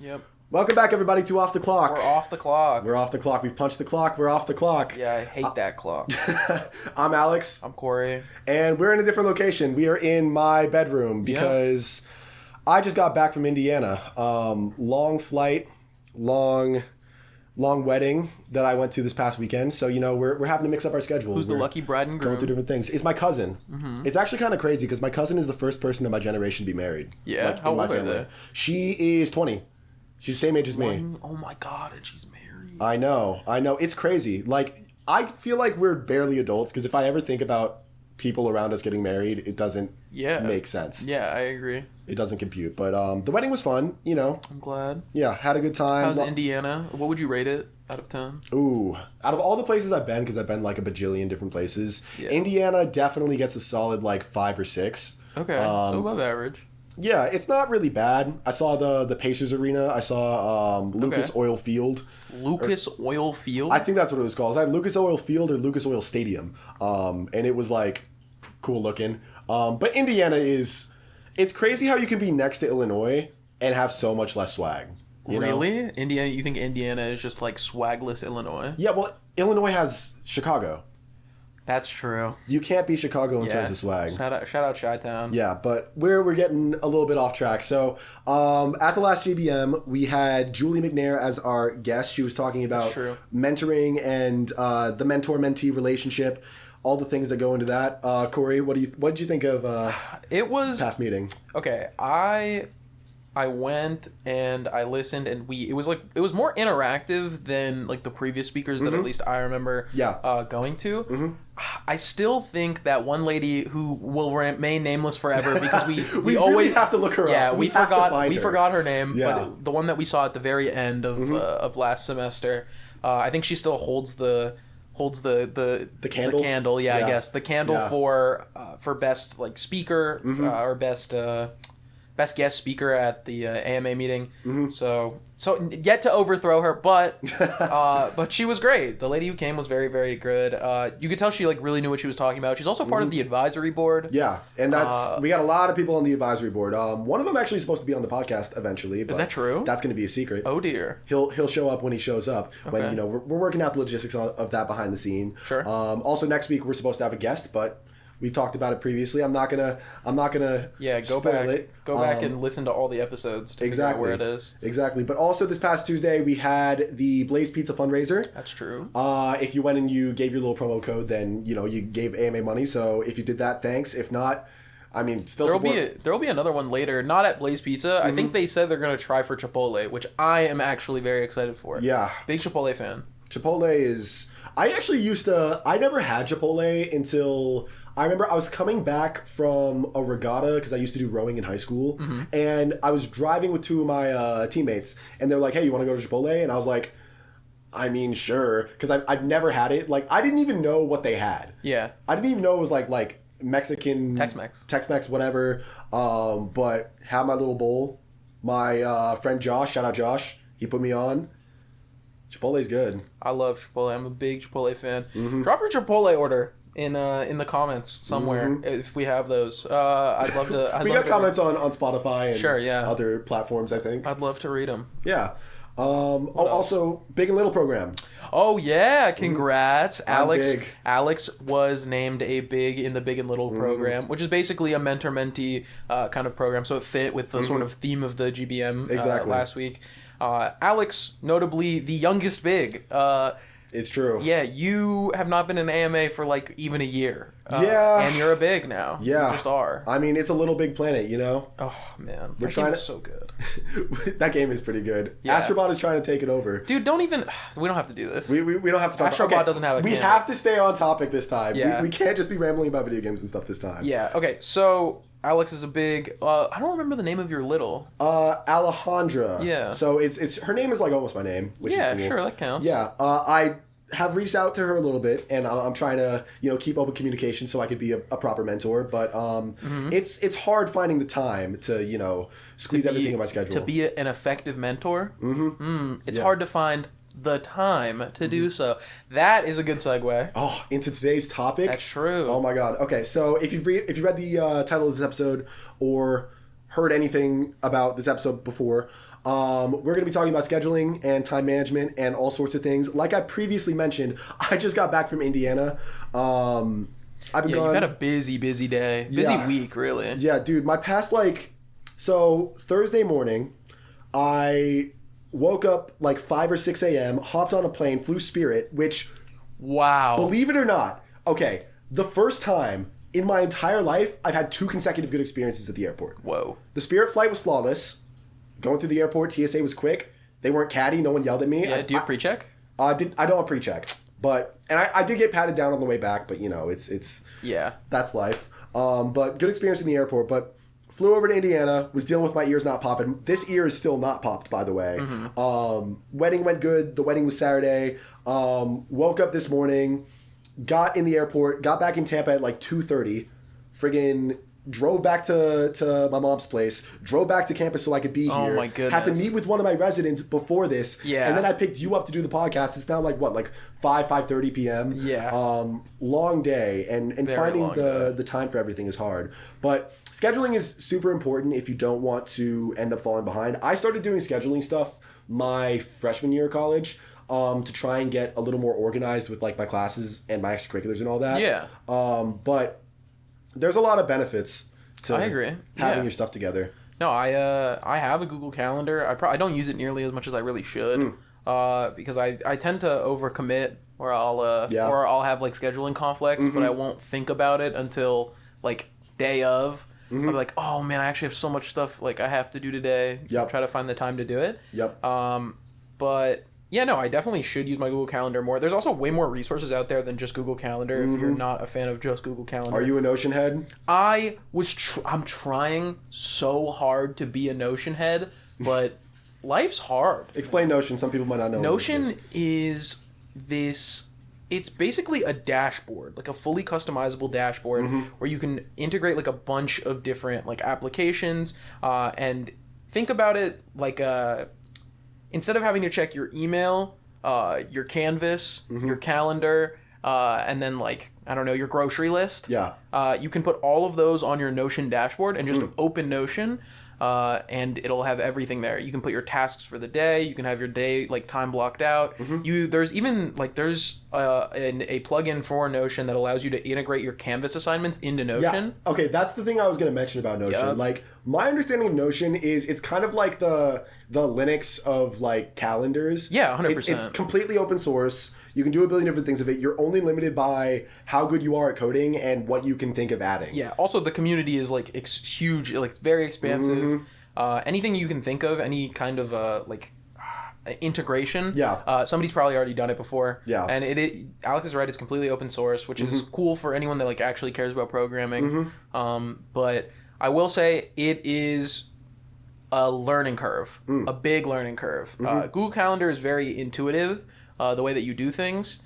Yep. Welcome back, everybody, to Off the Clock. We're off the clock. We're off the clock. We've punched the clock. We're off the clock. Yeah, I hate that clock. I'm Alex. I'm Corey. And we're in a different location. We are in my bedroom because I just got back from Indiana. Long flight, long wedding that I went to this past weekend. So, we're having to mix up our schedule. Who's the lucky bride and groom? Going through different things. It's my cousin. Mm-hmm. It's actually kind of crazy because my cousin is the first person in my generation to be married. Yeah? How old are they? She is 20. She's the same age as me. Oh my god, and she's married. I know. It's crazy. I feel like we're barely adults because if I ever think about people around us getting married, it doesn't make sense. Yeah, I agree. It doesn't compute. But the wedding was fun, I'm glad. Yeah, had a good time. How's Indiana? What would you rate it out of 10? Ooh, out of all the places I've been, because I've been like a bajillion different places, Indiana definitely gets a solid 5 or 6. Okay, so above average. Yeah, it's not really bad. I saw the Pacers arena. I saw Lucas Oil Field. Lucas Oil Field? I think that's what it was called. It was either Lucas Oil Field or Lucas Oil Stadium. And it was cool looking. But Indiana it's crazy how you can be next to Illinois and have so much less swag. Really? Indiana? You think Indiana is just swagless Illinois? Yeah, well, Illinois has Chicago. That's true. You can't beat Chicago in terms of swag. Shout out Chi-Town. Yeah, but we're getting a little bit off track. So at the last JBM, we had Julie McNair as our guest. She was talking about mentoring and the mentor-mentee relationship, all the things that go into that. Corey, what did you think of it was past meeting? Okay, I went and I listened and it was more interactive than the previous speakers that at least I remember going to. Mm-hmm. I still think that one lady who will remain nameless forever because we always really have to look her up. Yeah, we forgot her name. Yeah. But the one that we saw at the very end of last semester, I think she still holds the candle. The candle, yeah, I guess the candle for best speaker or best guest speaker at the AMA meeting. Mm-hmm. So yet to overthrow her, but she was great. The lady who came was very, very good. You could tell she really knew what she was talking about. She's also part of the advisory board. Yeah, and that's we got a lot of people on the advisory board. One of them actually is supposed to be on the podcast eventually. But is that true? That's going to be a secret. Oh dear. He'll show up when he shows up. Okay. When we're working out the logistics of that behind the scene. Sure. Also next week we're supposed to have a guest, but we talked about it previously. I'm not gonna spoil it. Go back and listen to all the episodes to figure out where it is. Exactly. But also this past Tuesday we had the Blaze Pizza fundraiser. That's true. If you went and you gave your little promo code, then you gave AMA money. So if you did that, thanks. If not, still there'll be another one later. Not at Blaze Pizza. Mm-hmm. I think they said they're gonna try for Chipotle, which I am actually very excited for. Yeah. Big Chipotle fan. Chipotle is. I never had Chipotle until. I remember I was coming back from a regatta because I used to do rowing in high school, and I was driving with two of my teammates, and they're like, "Hey, you want to go to Chipotle?" And I was like, sure, because I've never had it. I didn't even know what they had. Yeah. I didn't even know it was like Mexican... Tex-Mex, whatever. But had my little bowl. My friend Josh, shout out Josh, he put me on. Chipotle's good. I love Chipotle. I'm a big Chipotle fan. Mm-hmm. Drop your Chipotle order in the comments somewhere if we have those. I'd love to. We got comments on Spotify and other platforms, I think. I'd love to read them. Yeah. Also, Big and Little program. Oh yeah, congrats. Alex was named a Big in the Big and Little program, which is basically a mentor-mentee kind of program. So it fit with the sort of theme of the GBM last week. Alex, notably the youngest Big. It's true. Yeah, you have not been in AMA for even a year. And you're a Big now. Yeah. You just are. It's a little big planet, Oh, man. We're game is so good. That game is pretty good. Yeah. Astrobot is trying to take it over. Dude, we don't have to do this. We don't have to talk Astrobot doesn't have a We have to stay on topic this time. Yeah. We can't just be rambling about video games and stuff this time. Yeah, okay. So, Alex is a Big... I don't remember the name of your little. Alejandra. Yeah. So, it's her name is almost my name, which is cool. Yeah, sure, that counts. Yeah. I have reached out to her a little bit, and I'm trying to keep open communication so I could be a proper mentor. But it's hard finding the time to squeeze everything in my schedule. To be an effective mentor, it's hard to find the time to do so. That is a good segue. Oh, into today's topic. That's true. Oh my God. Okay, so if you've read the title of this episode or heard anything about this episode before, we're going to be talking about scheduling and time management and all sorts of things. Like I previously mentioned, I just got back from Indiana. I've been gone. You've had a busy day. Busy week, really. Yeah, dude. My past, so Thursday morning, I woke up 5 or 6 a.m., hopped on a plane, flew Spirit, which... Wow. Believe it or not, okay, the first time in my entire life, I've had 2 consecutive good experiences at the airport. Whoa. The Spirit flight was flawless. Going through the airport, TSA was quick. They weren't catty. No one yelled at me. Yeah, do you pre-check? I don't have pre-check. But, and I did get patted down on the way back, but, it's yeah, that's life. But good experience in the airport. But flew over to Indiana, was dealing with my ears not popping. This ear is still not popped, by the way. Mm-hmm. Wedding went good. The wedding was Saturday. Woke up this morning, got in the airport, got back in Tampa at 2:30. Friggin' drove back to my mom's place, drove back to campus so I could be here. Oh my goodness. Had to meet with one of my residents before this. Yeah. And then I picked you up to do the podcast. It's now 5:30 p.m. Yeah. Long day. And finding the time for everything is hard. But scheduling is super important if you don't want to end up falling behind. I started doing scheduling stuff my freshman year of college to try and get a little more organized with my classes and my extracurriculars and all that. Yeah. But there's a lot of benefits to I agree. having your stuff together. No, I have a Google Calendar. I don't use it nearly as much as I really should because I tend to overcommit or I'll have scheduling conflicts, but I won't think about it until day of. I'm like, oh man, I actually have so much stuff I have to do today. Yep. Try to find the time to do it. Yep. But yeah, no, I definitely should use my Google Calendar more. There's also way more resources out there than just Google Calendar if you're not a fan of just Google Calendar. Are you a Notion head? I'm trying so hard to be a Notion head, but life's hard. Explain Notion. Some people might not know. Notion is this... It's basically a dashboard, a fully customizable dashboard where you can integrate a bunch of different applications and think about it instead of having to check your email, your Canvas, your calendar, and then I don't know, your grocery list. Yeah. You can put all of those on your Notion dashboard and just open Notion, and it'll have everything there. You can put your tasks for the day. You can have your day time blocked out. There's even there's a plugin for Notion that allows you to integrate your Canvas assignments into Notion. Yeah. Okay, that's the thing I was going to mention about Notion. Yep. My understanding of Notion is it's kind of like the Linux of calendars. Yeah, 100%. It's completely open source. You can do a billion different things of it. You're only limited by how good you are at coding and what you can think of adding. Yeah. Also, the community is huge. It's very expansive. Anything you can think of, any kind of integration. Yeah. Somebody's probably already done it before. Yeah. And Alex is right. It's completely open source, which is cool for anyone that actually cares about programming. But I will say it is a learning curve, a big learning curve. Google Calendar is very intuitive. The way that you do things.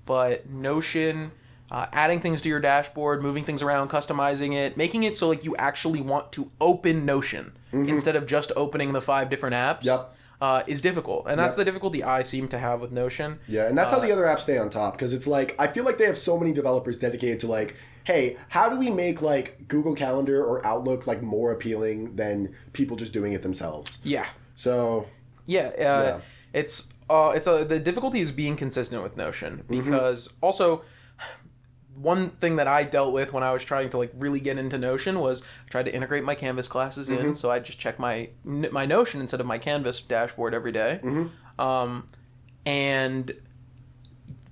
But Notion, adding things to your dashboard, moving things around, customizing it, making it so you actually want to open Notion instead of just opening the 5 different apps is difficult. And that's the difficulty I seem to have with Notion. Yeah, and that's how the other apps stay on top, because it's I feel like they have so many developers dedicated to hey, how do we make Google Calendar or Outlook more appealing than people just doing it themselves? Yeah. So it's the difficulty is being consistent with Notion, because also one thing that I dealt with when I was trying to really get into Notion was I tried to integrate my Canvas classes in, so I just check my Notion instead of my Canvas dashboard every day. And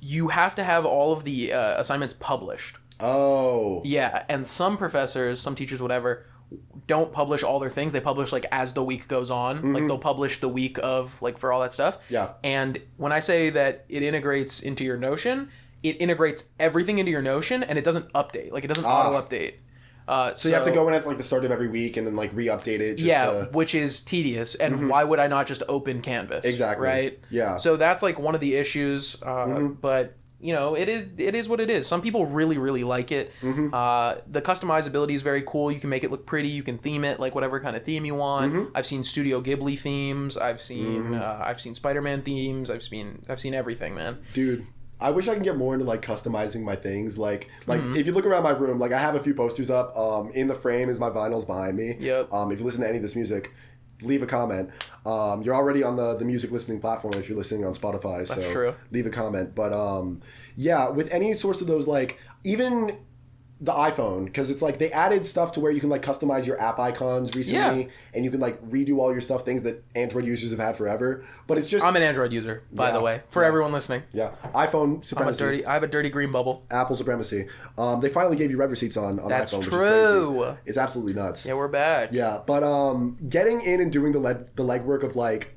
you have to have all of the assignments published. Oh. Yeah, and some professors, some teachers, whatever, don't publish all their things. They publish as the week goes on. They'll publish the week of for all that stuff. Yeah. And when I say that it integrates into your Notion, it integrates everything into your Notion, and it doesn't update. It doesn't auto update. So you have to go in at the start of every week and then re-update it. Which is tedious. And why would I not just open Canvas? Exactly. Right. Yeah. So that's one of the issues. But it is what it is. Some people really, really like it. The customizability is very cool. You can make it look pretty. You can theme it whatever kind of theme you want. I've seen Studio Ghibli themes. I've seen Spider-Man themes. I've seen everything, man. Dude, I wish I can get more into like customizing my things. Like if you look around my room, like I have a few posters up. In the frame is my vinyls behind me. Yep. If you listen to any of this music, leave a comment. You're already on the music listening platform if you're listening on Spotify. So that's true. Leave a comment. But yeah, with any sorts of those, like even the iPhone, because it's like they added stuff to where you can like customize your app icons recently, and you can like redo all your stuff, things that Android users have had forever. But it's just I'm an Android user, by the way, for everyone listening. Yeah, iPhone supremacy. I have a dirty green bubble. Apple supremacy. They finally gave you read receipts on That's iPhone. True. Which is crazy. It's absolutely nuts. Yeah, we're back. Yeah, but getting in and doing the legwork of like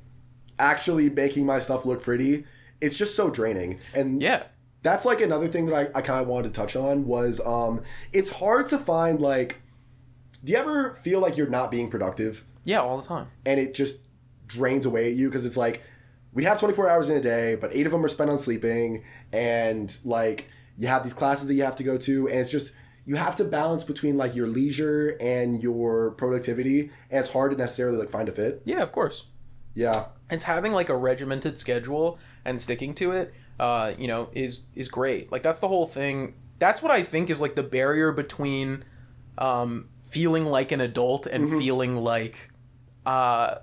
actually making my stuff look pretty, it's just so draining. And yeah. That's like another thing that I kind of wanted to touch on was it's hard to find like, do you ever feel like you're not being productive? Yeah, all the time. And it just drains away at you because it's like, we have 24 hours in a day, but 8 of them are spent on sleeping, and like you have these classes that you have to go to, and it's just, you have to balance between like your leisure and your productivity, and it's hard to necessarily like find a fit. Yeah, of course. Yeah. It's having like a regimented schedule and sticking to it. Is great. Like that's the whole thing. That's what I think is like the barrier between feeling like an adult and feeling like a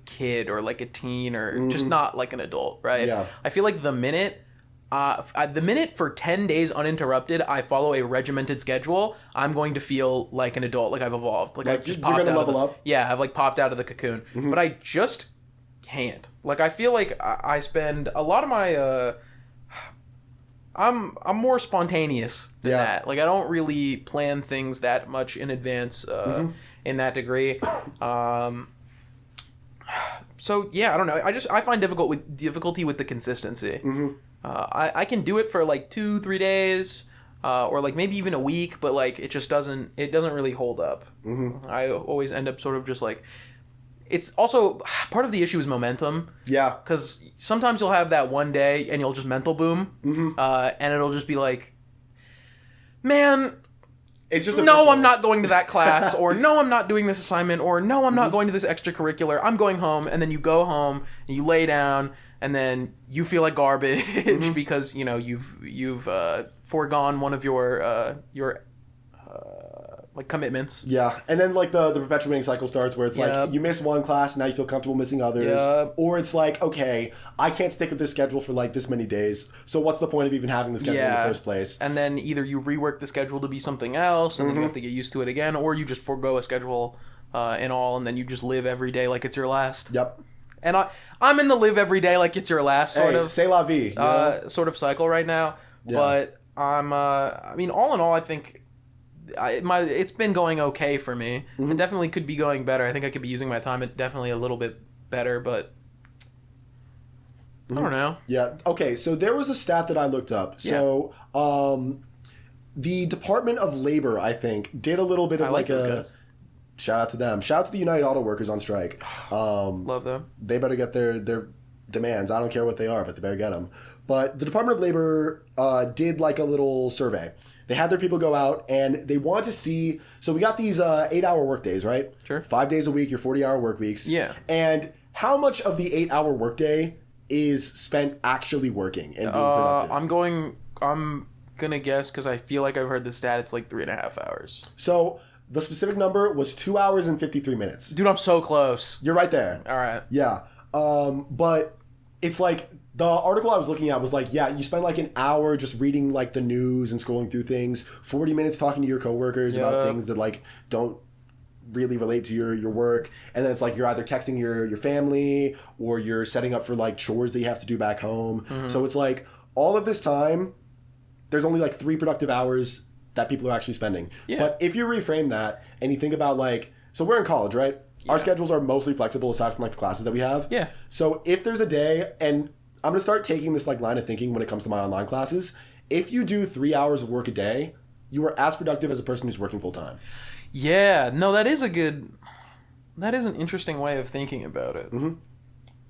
kid or like a teen or just not like an adult, right? Yeah. I feel like the minute for 10 days uninterrupted I follow a regimented schedule, I'm going to feel like an adult, like I've evolved, like I've just popped out. You're gonna level up. Yeah, I've like popped out of the cocoon, but I just can't. Like I feel like I spend a lot of my I'm more spontaneous than that. Like I don't really plan things that much in advance in that degree. So yeah, I don't know. I find difficulty with the consistency. I can do it for like 2-3 days, or like maybe even a week, but like it doesn't really hold up. I always end up sort of just like. It's also part of the issue is momentum. Yeah. Because sometimes you'll have that one day and you'll just mental boom, and it'll just be like, man, it's just no, I'm not going to that class, or no, I'm not doing this assignment, or no, I'm not going to this extracurricular. I'm going home, and then you go home and you lay down, and then you feel like garbage because you've foregone one of your like commitments. Yeah, and then like the perpetuating cycle starts where it's like you miss one class, now you feel comfortable missing others. Or it's like, okay, I can't stick with this schedule for like this many days, so what's the point of even having the schedule in the first place? And then either you rework the schedule to be something else, and then you have to get used to it again, or you just forego a schedule and all, and then you just live every day like it's your last. Yep. And I'm in the live every day like it's your last sort of c'est la vie, sort of cycle right now. Yeah. But I'm I mean, all in all, I think it's been going okay for me. It definitely could be going better. I think I could be using my time definitely a little bit better, but I don't know. Yeah. Okay. So there was a stat that I looked up. So the Department of Labor, I think, did a little bit of like a shout out to them. Shout out to the United Auto Workers on strike. Love them. They better get their demands. I don't care what they are, but they better get them. But the Department of Labor did like a little survey. They had their people go out, and they wanted to see... So we got these 8-hour work days, right? Sure. 5 days a week, your 40-hour work weeks. Yeah. And how much of the 8-hour workday is spent actually working and being productive? I'm going to guess, because I feel like I've heard the stat, it's like 3.5 hours. So the specific number was 2 hours and 53 minutes. Dude, I'm so close. You're right there. All right. Yeah. But it's like... The article I was looking at was like, yeah, you spend like an hour just reading like the news and scrolling through things, 40 minutes talking to your coworkers about things that like don't really relate to your work, and then it's like you're either texting your family or you're setting up for like chores that you have to do back home. So it's like all of this time, there's only like 3 productive hours that people are actually spending. Yeah. But if you reframe that and you think about like, so we're in college, right? Yeah. Our schedules are mostly flexible aside from like the classes that we have. Yeah. So if there's a day, and I'm going to start taking this like line of thinking when it comes to my online classes. If you do 3 hours of work a day, you are as productive as a person who's working full time. Yeah, no, that is an interesting way of thinking about it.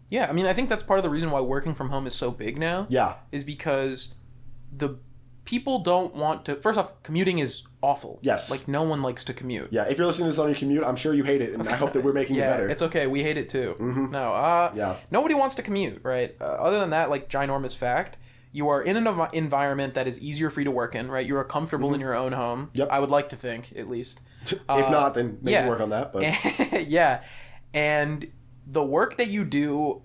Yeah, I mean, I think that's part of the reason why working from home is so big now. Yeah. Is because the people don't want to... First off, commuting is awful. Yes. Like, no one likes to commute. Yeah, if you're listening to this on your commute, I'm sure you hate it, and I hope that we're making it better. It's okay. We hate it, too. No, nobody wants to commute, right? Other than that, like, ginormous fact, You are in an environment that is easier for you to work in, right? You are comfortable in your own home. Yep. I would like to think, at least. If not, then maybe work on that. But yeah. And the work that you do,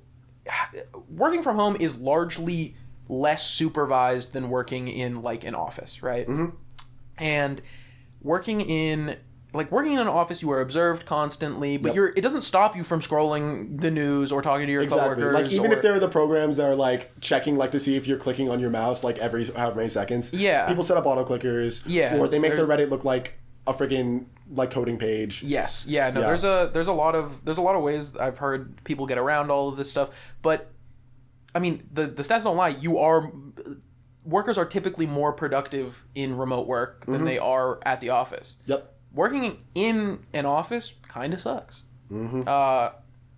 working from home is largely less supervised than working in like an office, right? Mm-hmm. And working in an office, you are observed constantly, but Yep. it doesn't stop you from scrolling the news or talking to your coworkers. Like even if there are the programs that are like checking like to see if you're clicking on your mouse like every however many seconds. Yeah. People set up auto clickers. Yeah. Or they make their Reddit look like a freaking like coding page. Yes. Yeah. No. Yeah. There's a lot of ways I've heard people get around all of this stuff, but I mean the stats don't lie. Workers are typically more productive in remote work than they are at the office. Yep. Working in an office kind of sucks. Mm-hmm.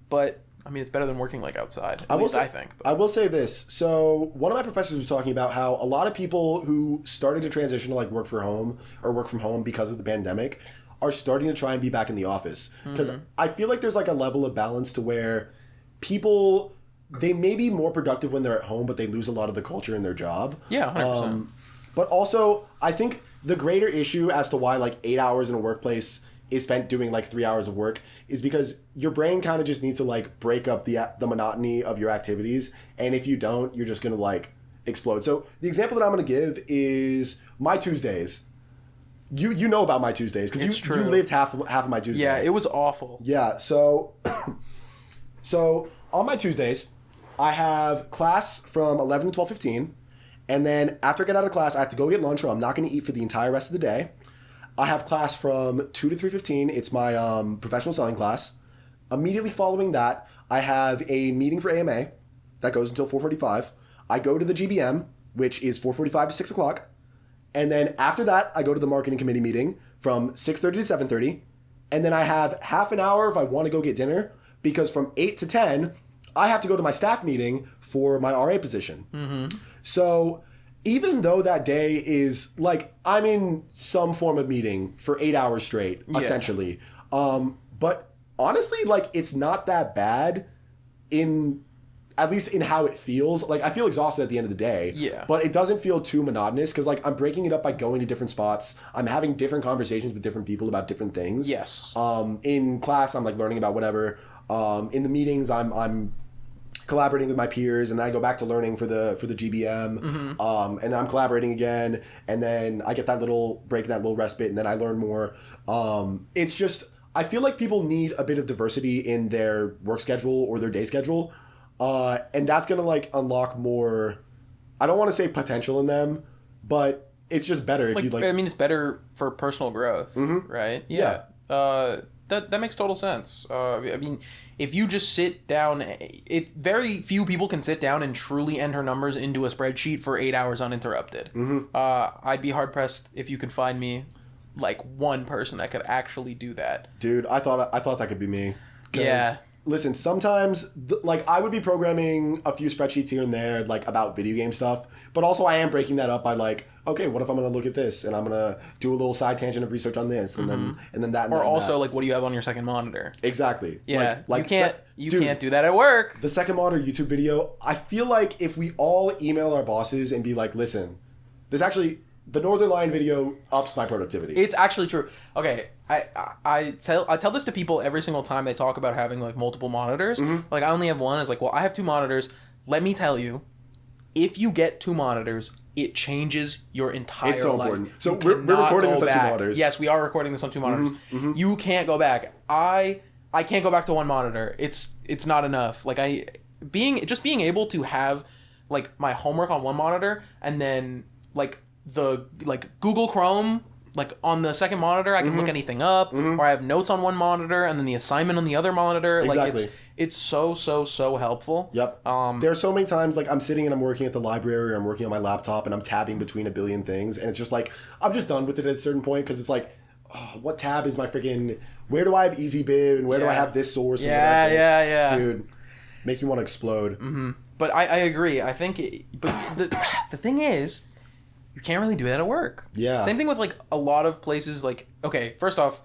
But I mean, it's better than working like outside. I think. But. I will say this. So one of my professors was talking about how a lot of people who started to transition to like work from home because of the pandemic are starting to try and be back in the office. Because I feel like there's like a level of balance to where people, they may be more productive when they're at home, but they lose a lot of the culture in their job. Yeah, 100%. But also, I think the greater issue as to why like 8 hours in a workplace is spent doing like 3 hours of work is because your brain kind of just needs to like break up the monotony of your activities. And if you don't, you're just going to like explode. So the example that I'm going to give is my Tuesdays. You know about my Tuesdays because you lived half of my Tuesdays. Yeah, it was awful. Yeah, so on my Tuesdays, I have class from 11 to 12:15, and then after I get out of class, I have to go get lunch, or I'm not going to eat for the entire rest of the day. I have class from 2 to 3:15. It's my professional selling class. Immediately following that, I have a meeting for AMA that goes until 4:45. I go to the GBM, which is 4:45 to 6 o'clock. And then after that, I go to the marketing committee meeting from 6:30 to 7:30. And then I have half an hour if I want to go get dinner, because from 8 to 10, I have to go to my staff meeting for my RA position. Mm-hmm. So even though that day is like, I'm in some form of meeting for 8 hours straight, essentially. But honestly, like, it's not that bad at least in how it feels. Like, I feel exhausted at the end of the day. Yeah. But it doesn't feel too monotonous because, like, I'm breaking it up by going to different spots. I'm having different conversations with different people about different things. Yes. In class, I'm, like, learning about whatever. In the meetings, I'm collaborating with my peers, and then I go back to learning for the GBM. Mm-hmm. And then I'm collaborating again. And then I get that little break, that little respite, and then I learn more. It's just, I feel like people need a bit of diversity in their work schedule or their day schedule. And that's going to like unlock more, I don't want to say potential in them, but it's just better if you like. I mean, it's better for personal growth, right? Yeah. That makes total sense. I mean, if you just sit down, it's very few people can sit down and truly enter numbers into a spreadsheet for 8 hours uninterrupted. Mm-hmm. I'd be hard pressed if you could find me like one person that could actually do that. Dude, I thought that could be me. Yeah. Listen, sometimes, like, I would be programming a few spreadsheets here and there, like, about video game stuff. But also, I am breaking that up by, like, okay, what if I'm going to look at this? And I'm going to do a little side tangent of research on this. And then that. And or that, also, that. like, what do you have on your second monitor? Exactly. Yeah. Like you can't do that at work. The second monitor YouTube video, I feel like if we all email our bosses and be like, listen, this actually... The Northern Lion video ups my productivity. It's actually true. Okay, I tell this to people every single time they talk about having like multiple monitors. Mm-hmm. Like, I only have one. It's like, well, I have two monitors. Let me tell you, if you get two monitors, it changes your entire life. It's so important. So we're recording this on two monitors. Yes, we are recording this on two monitors. Mm-hmm. You can't go back. I can't go back to one monitor. It's not enough. Like, being able to have like my homework on one monitor and then like the Google Chrome like on the second monitor, I can look anything up, or I have notes on one monitor and then the assignment on the other monitor. Exactly. Like, it's so helpful. Yep. There are so many times like I'm sitting and I'm working at the library, or I'm working on my laptop and I'm tabbing between a billion things, and it's just like I'm just done with it at a certain point, because it's like, oh, what tab is my freaking? Where do I have EasyBib and where do I have this source? Yeah. Dude, makes me want to explode. Mm-hmm. But I agree. I think, but the thing is, you can't really do that at work. Yeah. Same thing with like a lot of places. Like, okay, first off,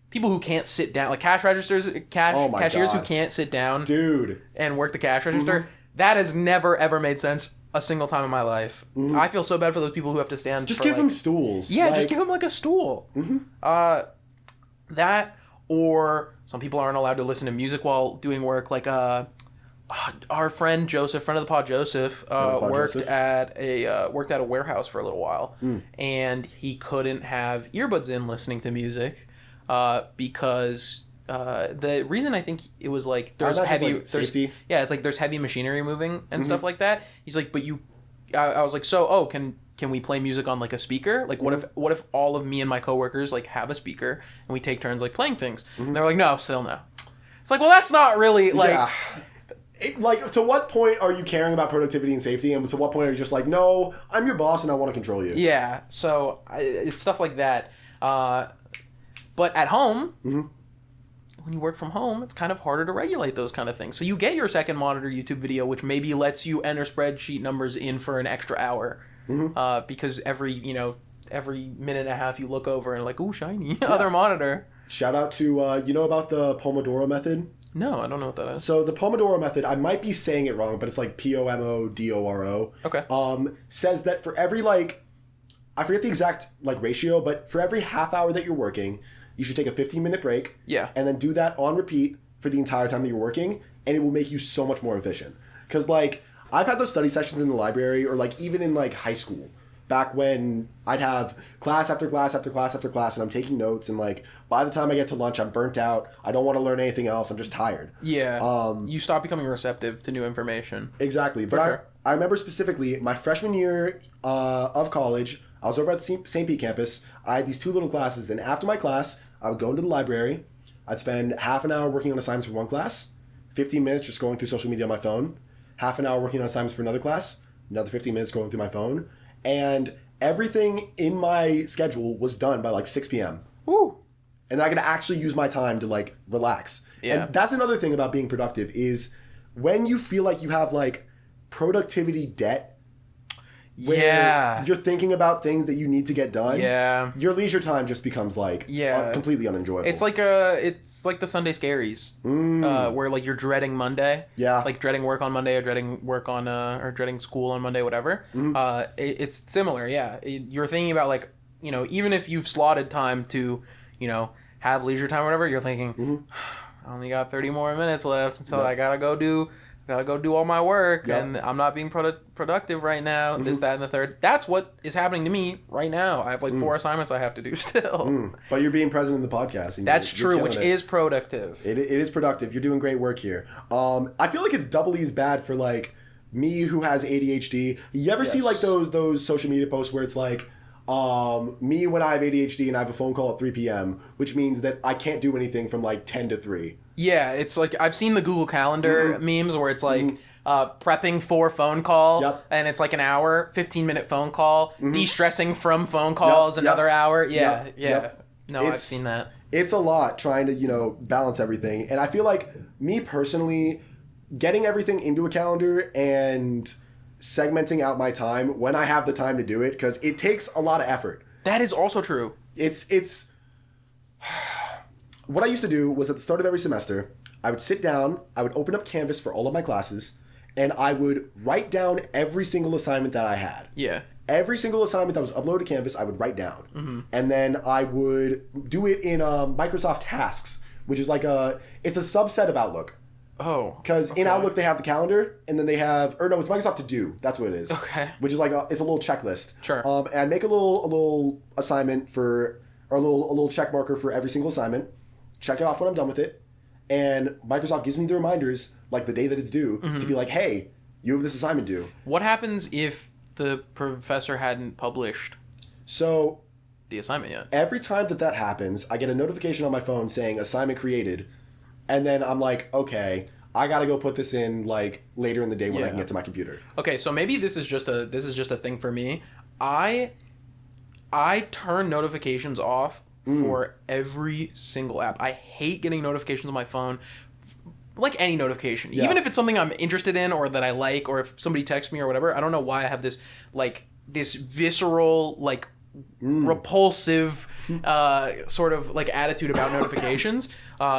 people who can't sit down, like cashiers who can't sit down, dude, and work the cash register. That has never ever made sense a single time in my life. I feel so bad for those people who have to stand. Just give them stools. Yeah, just give them like a stool. That, or some people aren't allowed to listen to music while doing work. Like our friend Joseph, friend of the pod Joseph, worked at a warehouse for a little while, and he couldn't have earbuds in listening to music because the reason I think it was like there's safety. It's like there's heavy machinery moving and stuff like that. He's like, but I was like, so can we play music on like a speaker? Like what if all of me and my coworkers like have a speaker and we take turns like playing things? And they're like, no, still no. It's like, well, that's not really like. Yeah. Like, to what point are you caring about productivity and safety, and to what point are you just like, no, I'm your boss and I want to control you? Yeah, so it's stuff like that. But at home, when you work from home, it's kind of harder to regulate those kind of things. So you get your second monitor YouTube video, which maybe lets you enter spreadsheet numbers in for an extra hour, because every minute and a half you look over and like, ooh, shiny, other monitor. Shout out to, you know about the Pomodoro method? No, I don't know what that is. So the Pomodoro method, I might be saying it wrong, but it's like Pomodoro. Okay. Says that for every I forget the exact ratio, but for every half hour that you're working, you should take a 15-minute break. Yeah. And then do that on repeat for the entire time that you're working, and it will make you so much more efficient. Because I've had those study sessions in the library, or even in high school, back when I'd have class after class after class after class, and I'm taking notes, and by the time I get to lunch, I'm burnt out. I don't want to learn anything else. I'm just tired. Yeah. You stop becoming receptive to new information. Exactly. But I remember specifically my freshman year of college, I was over at the St. Pete campus. I had these 2 little classes, and after my class, I would go into the library. I'd spend half an hour working on assignments for one class, 15 minutes just going through social media on my phone, half an hour working on assignments for another class, another 15 minutes going through my phone, and everything in my schedule was done by 6 p.m. Woo! And I could actually use my time to relax. Yeah. And that's another thing about being productive is when you feel like you have productivity debt, where you're thinking about things that you need to get done. Yeah. Your leisure time just becomes completely unenjoyable. It's like the Sunday scaries, where you're dreading Monday. Yeah. Dreading work on Monday, or dreading work on or dreading school on Monday, whatever. It's similar. Yeah. You're thinking about even if you've slotted time to, have leisure time or whatever, you're thinking, I only got 30 more minutes left until I gotta go do all my work, and I'm not being productive right now. This, that, and the third. That's what is happening to me right now. I have 4 assignments I have to do still. But you're being present in the podcast. And that's true, which is productive. It is productive. You're doing great work here. I feel like it's doubly as bad for me who has ADHD. You ever see those social media posts where it's me when I have ADHD and I have a phone call at 3 p.m., which means that I can't do anything from 10 to 3. Yeah, it's I've seen the Google Calendar memes where it's prepping for phone call, and it's an hour, 15-minute phone call, de-stressing from phone calls, another hour. Yeah. No, I've seen that. It's a lot trying to, balance everything. And I feel me personally, getting everything into a calendar and segmenting out my time when I have the time to do it, because it takes a lot of effort. That is also true. It's what I used to do was at the start of every semester, I would sit down, I would open up Canvas for all of my classes, and I would write down every single assignment that I had. Yeah. Every single assignment that was uploaded to Canvas, I would write down. And then I would do it in Microsoft Tasks, which is it's a subset of Outlook. Oh. Because in Outlook, they have the calendar, and then they have, it's Microsoft To Do. That's what it is. Okay. Which is it's a little checklist. Sure. And I make a little assignment or a little check marker for every single assignment. Check it off when I'm done with it, and Microsoft gives me the reminders the day that it's due to be hey, you have this assignment due. What happens if the professor hadn't published the assignment yet? Every time that happens, I get a notification on my phone saying assignment created, and then I'm okay, I gotta go put this in later in the day when I can get to my computer. Okay, so maybe this is just a thing for me. I turn notifications off for every single app. I hate getting notifications on my phone, any notification. Yeah. Even if it's something I'm interested in or that I like, or if somebody texts me or whatever. I don't know why I have this this visceral repulsive sort of like attitude about notifications.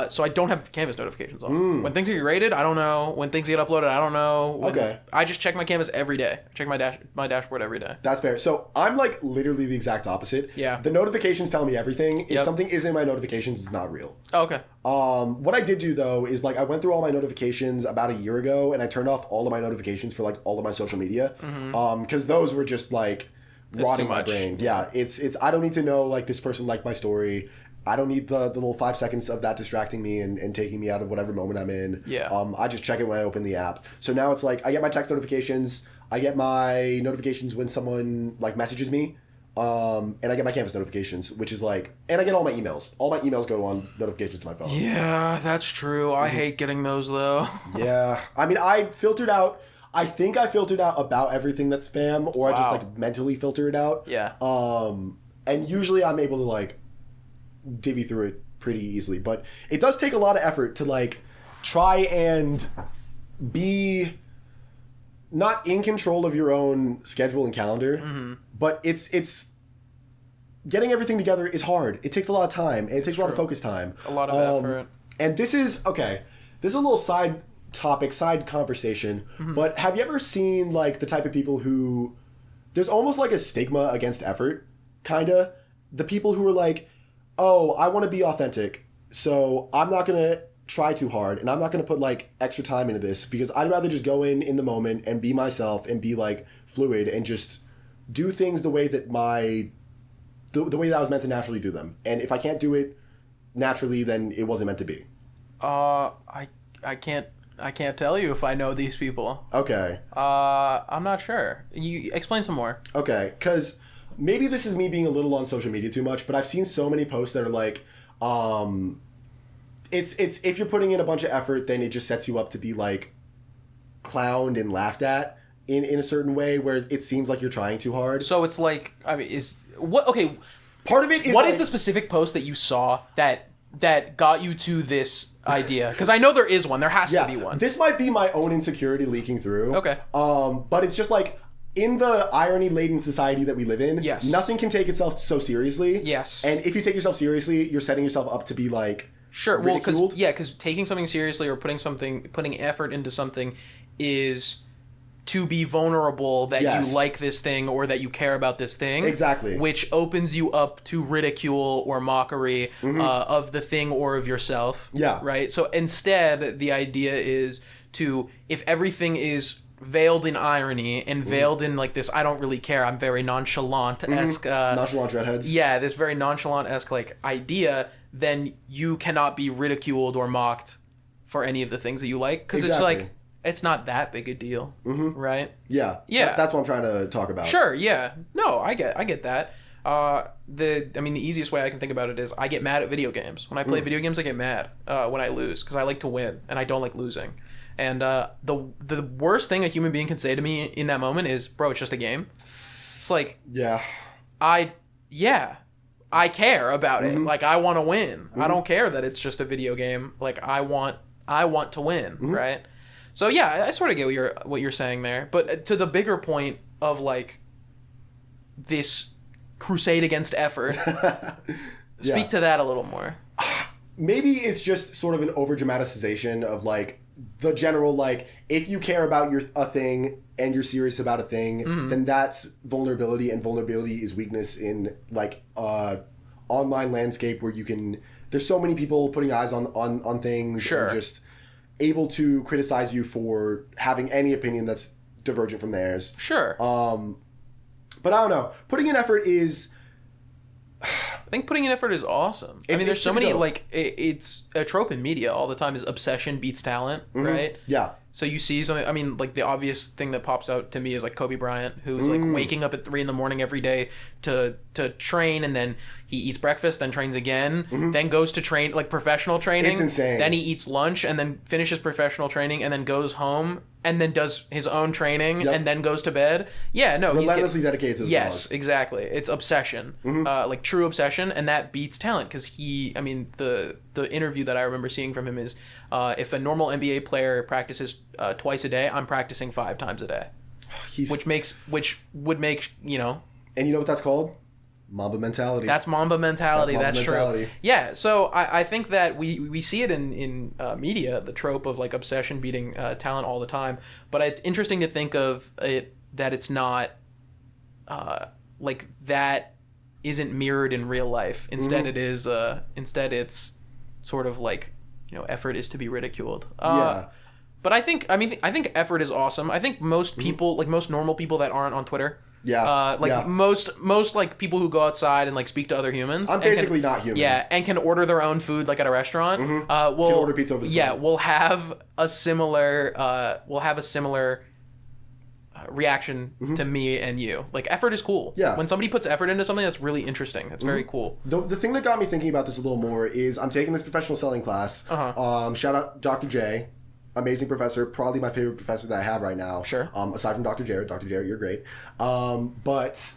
So I don't have Canvas notifications on. When things get graded, I don't know. When things get uploaded, I don't know. I just check my Canvas every day. Check my dashboard every day. That's fair. So I'm like literally the exact opposite. Yeah. The notifications tell me everything. If something isn't in my notifications, it's not real. Oh, okay. What I did do though is like I went through all my notifications about a year ago, and I turned off all of my notifications for like all of my social media, because those were just like rotting my brain. Yeah, it's I don't need to know like this person liked my story. I don't need the little 5 seconds of that distracting me and taking me out of whatever moment I'm in. Yeah. I just check it when I open the app. So now it's like I get my text notifications, I get my notifications when someone like messages me, and I get my Canvas notifications, which is like, and I get all my emails. All my emails go on notifications to my phone. Yeah, that's true. I hate getting those though. Yeah. I mean, I filtered out about everything that's spam, or I just like mentally filter it out. Yeah. And usually I'm able to like divvy through it pretty easily, but it does take a lot of effort to like try and be not in control of your own schedule and calendar, but it's getting everything together is hard. It takes a lot of time, and it takes a lot of focus time. A lot of effort. And this is a little side topic, side conversation, but have you ever seen like the type of people who there's almost like a stigma against effort, kinda? The people who are like, oh, I want to be authentic, so I'm not going to try too hard, and I'm not going to put like extra time into this, because I'd rather just go in the moment and be myself and be like fluid and just do things the way that the way that I was meant to naturally do them. And if I can't do it naturally, then it wasn't meant to be. I can't tell you if I know these people. Okay. I'm not sure. You explain some more. Okay, because maybe this is me being a little on social media too much, but I've seen so many posts that are like, it's if you're putting in a bunch of effort, then it just sets you up to be like clowned and laughed at in a certain way where it seems like you're trying too hard. So it's like, I mean, okay, part of it is what is the specific post that you saw that got you to this idea? Because I know there is one. There has to be one. This might be my own insecurity leaking through. Okay. But it's just like, in the irony-laden society that we live in, nothing can take itself so seriously. Yes. And if you take yourself seriously, you're setting yourself up to be like ridiculed. Well, because taking something seriously or putting effort into something is to be vulnerable that you like this thing or that you care about this thing. Exactly. Which opens you up to ridicule or mockery of the thing or of yourself. Yeah. Right? So instead, the idea is if everything is veiled in irony and veiled in like this, I don't really care, I'm very nonchalant-esque. Nonchalant redheads. Yeah, this very nonchalant-esque like idea, then you cannot be ridiculed or mocked for any of the things that you like. Because it's like, it's not that big a deal, right? Yeah. Yeah. That's what I'm trying to talk about. Sure, yeah. No, I get that. The easiest way I can think about it is I get mad at video games. When I play video games, I get mad when I lose, because I like to win, and I don't like losing. And the worst thing a human being can say to me in that moment is, bro, it's just a game. It's like, I care about it. Like, I want to win. I don't care that it's just a video game. Like, I want to win, right? So yeah, I sort of get what you're saying there. But to the bigger point of like this crusade against effort, speak to that a little more. Maybe it's just sort of an over dramatization of like the general, like, if you care about a thing and you're serious about a thing, then that's vulnerability, and vulnerability is weakness in like online landscape where there's so many people putting eyes on things and just able to criticize you for having any opinion that's divergent from theirs. Sure. But I don't know. Putting in effort is... I think putting in effort is awesome. I mean, there's so many, like, it's a trope in media all the time is obsession beats talent, right? Yeah. So you see something, I mean, like, the obvious thing that pops out to me is, like, Kobe Bryant, who's, like, waking up at 3 a.m. every day to train, and then he eats breakfast, then trains again, then goes to train, like, professional training. It's insane. Then he eats lunch, and then finishes professional training, and then goes home, and then does his own training, and then goes to bed. Yeah, no. Relentlessly dedicated to the Yes, exactly. It's obsession. Like, true obsession, and that beats talent, because the interview that I remember seeing from him is, if a normal NBA player practices twice a day, I'm practicing 5 times a day. Which would make, And you know what that's called? Mamba mentality. That's Mamba mentality. That's mentality. True. Yeah. So I think that we see it in media, the trope of like obsession beating talent all the time. But it's interesting to think of it that it's not like that isn't mirrored in real life. Instead, it is. Instead, it's sort of like, you know, effort is to be ridiculed. Yeah. But I think effort is awesome. I think most people, like most normal people that aren't on Twitter. Yeah. Most like people who go outside and like speak to other humans. I'm basically not human. Yeah, and can order their own food like at a restaurant. Will can order pizza over the phone. Yeah, we'll have a similar reaction to me and you. Like, effort is cool. Yeah. When somebody puts effort into something, that's really interesting. That's very cool. The thing that got me thinking about this a little more is I'm taking this professional selling class. Shout out Dr. J. Amazing professor, probably my favorite professor that I have right now. Sure. Aside from Dr. Jarrett. Dr. Jarrett, you're great. But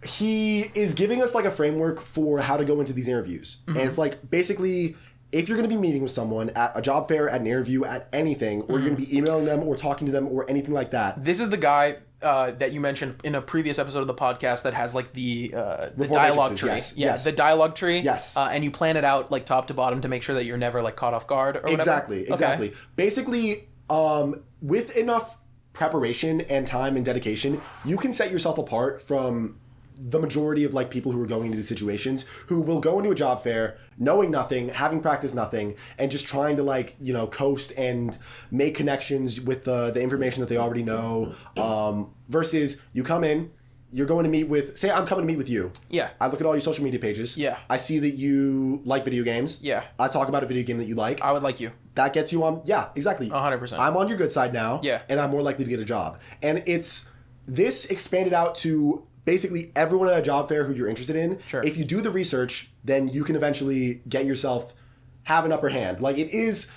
he is giving us like a framework for how to go into these interviews. And it's like, basically, if you're going to be meeting with someone at a job fair, at an interview, at anything, or you're going to be emailing them or talking to them or anything like that. This is the guy that you mentioned in a previous episode of the podcast that has like the dialogue tree. Yes. The dialogue tree. Yes. And you plan it out like top to bottom to make sure that you're never like caught off guard or whatever. Exactly. Okay. Basically, with enough preparation and time and dedication, you can set yourself apart from the majority of like people who are going into these situations, who will go into a job fair knowing nothing, having practiced nothing, and just trying to like, you know, coast and make connections with the information that they already know, versus you come in, you're going to meet with, say I'm coming to meet with you. Yeah. I look at all your social media pages. Yeah. I see that you like video games. Yeah. I talk about a video game that you like. I would like you. That gets you on, yeah, exactly. 100%. I'm on your good side now. Yeah. And I'm more likely to get a job. And it's this expanded out to basically everyone at a job fair who you're interested in. Sure. If you do the research, then you can eventually get yourself, have an upper hand. Like, it is,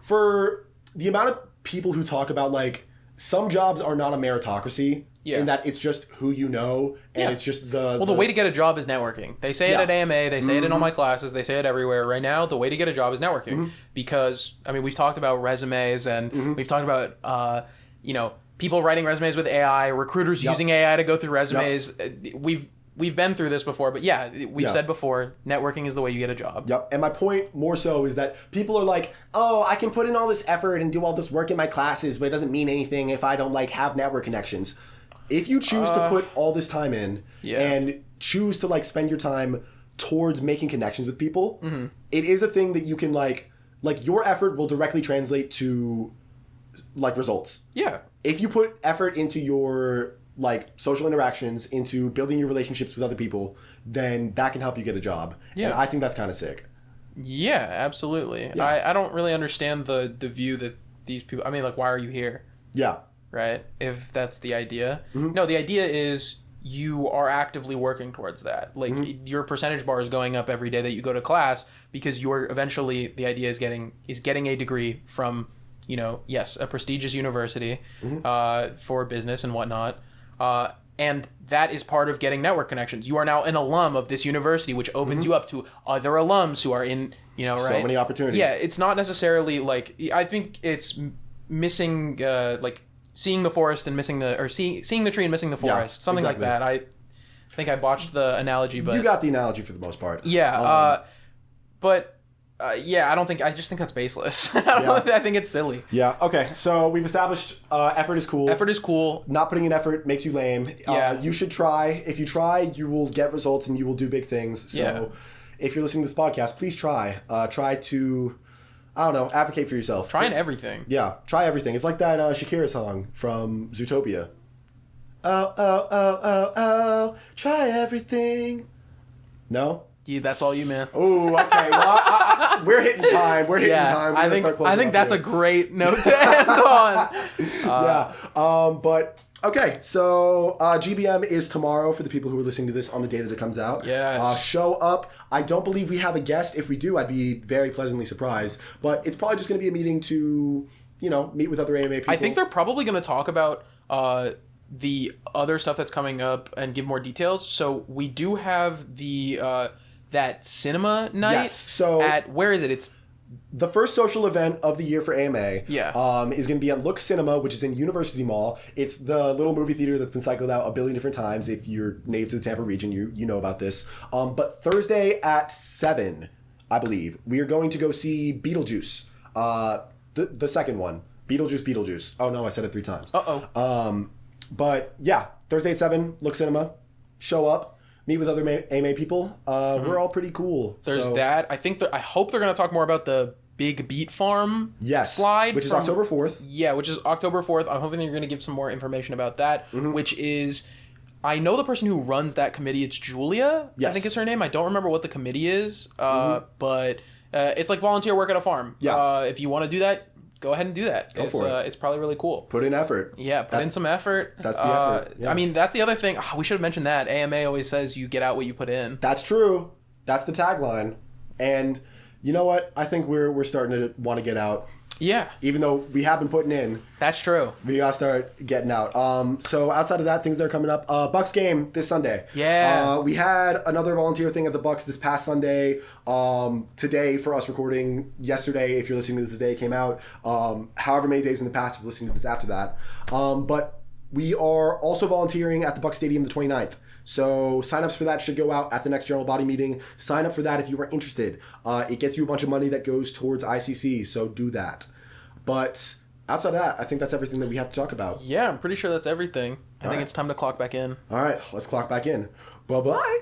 for the amount of people who talk about like, some jobs are not a meritocracy. Yeah. In that it's just who you know, and it's just the way to get a job is networking. They say it at AMA, they say it in all my classes, they say it everywhere. Right now, the way to get a job is networking. Because, I mean, we've talked about resumes, and we've talked about, you know, people writing resumes with AI, recruiters using AI to go through resumes. We've been through this before, but we've said before, networking is the way you get a job. Yep. And my point more so is that people are like, oh, I can put in all this effort and do all this work in my classes, but it doesn't mean anything if I don't like have network connections. If you choose to put all this time in and choose to like spend your time towards making connections with people, it is a thing that you can like your effort will directly translate to like results. Yeah. If you put effort into your like social interactions, into building your relationships with other people, then that can help you get a job. Yeah. And I think that's kind of sick. Yeah, absolutely. Yeah. I don't really understand the view that these people, I mean, like, why are you here? Yeah. Right? If that's the idea. No, the idea is you are actively working towards that. Like, your percentage bar is going up every day that you go to class, because you're eventually, the idea is getting a degree from, you know, yes, a prestigious university for business and whatnot. And that is part of getting network connections. You are now an alum of this university, which opens you up to other alums who are in, you know, right? So many opportunities. Yeah, it's not necessarily like, I think it's missing, like, seeing the forest and missing seeing the tree and missing the forest, something like that. I think I botched the analogy, but you got the analogy for the most part. Yeah, I just think that's baseless. I think it's silly. Yeah. Okay. So we've established effort is cool. Effort is cool. Not putting in effort makes you lame. You should try. If you try, you will get results and you will do big things. So if you're listening to this podcast, please try. Try to, I don't know, advocate for yourself. Trying everything. Yeah, try everything. It's like that Shakira song from Zootopia. Oh, try everything. No? Yeah, that's all you, man. Oh, okay. Well, we're hitting time. Time. I think that's a great note to end on. But okay, so GBM is tomorrow for the people who are listening to this on the day that it comes out. Yes. Show up. I don't believe we have a guest. If we do, I'd be very pleasantly surprised. But it's probably just going to be a meeting to, you know, meet with other anime people. I think they're probably going to talk about the other stuff that's coming up and give more details. So we do have the that cinema night. Yes. So at, where is it? It's the first social event of the year for AMA is going to be at Look Cinema, which is in University Mall. It's the little movie theater that's been cycled out a billion different times. If you're native to the Tampa region, you know about this. But Thursday at 7, I believe, we are going to go see Beetlejuice. The second one. Beetlejuice. Oh, no, I said it 3 times. But, yeah, Thursday at 7, Look Cinema. Show up. Meet with other AMA people. We're all pretty cool. There's that. I hope they're going to talk more about the Big Beat Farm slide. Which is October 4th. Yeah, which is October 4th. I'm hoping they're going to give some more information about that, which is... I know the person who runs that committee. It's Julia, I think is her name. I don't remember what the committee is, but it's like volunteer work at a farm. Yeah. If you want to do that, go ahead and do that. Go for it. It's probably really cool. Put in effort. Yeah, put in some effort. That's the effort. Yeah. I mean, that's the other thing. We should have mentioned that. AMA always says you get out what you put in. That's true. That's the tagline. And you know what? I think we're starting to want to get out. Yeah. Even though we have been putting in. That's true. We gotta start getting out. So outside of that, things that are coming up. Bucks game this Sunday. Yeah. We had another volunteer thing at the Bucks this past Sunday. Today for us recording. Yesterday, if you're listening to this today, it came out. However many days in the past, if you're listening to this after that. But we are also volunteering at the Bucks Stadium the 29th. So signups for that should go out at the next general body meeting. Sign up for that if you are interested. It gets you a bunch of money that goes towards ICC, so do that. But outside of that, I think that's everything that we have to talk about. Yeah, I'm pretty sure that's everything. I think it's time to clock back in. All right, let's clock back in. Bye-bye.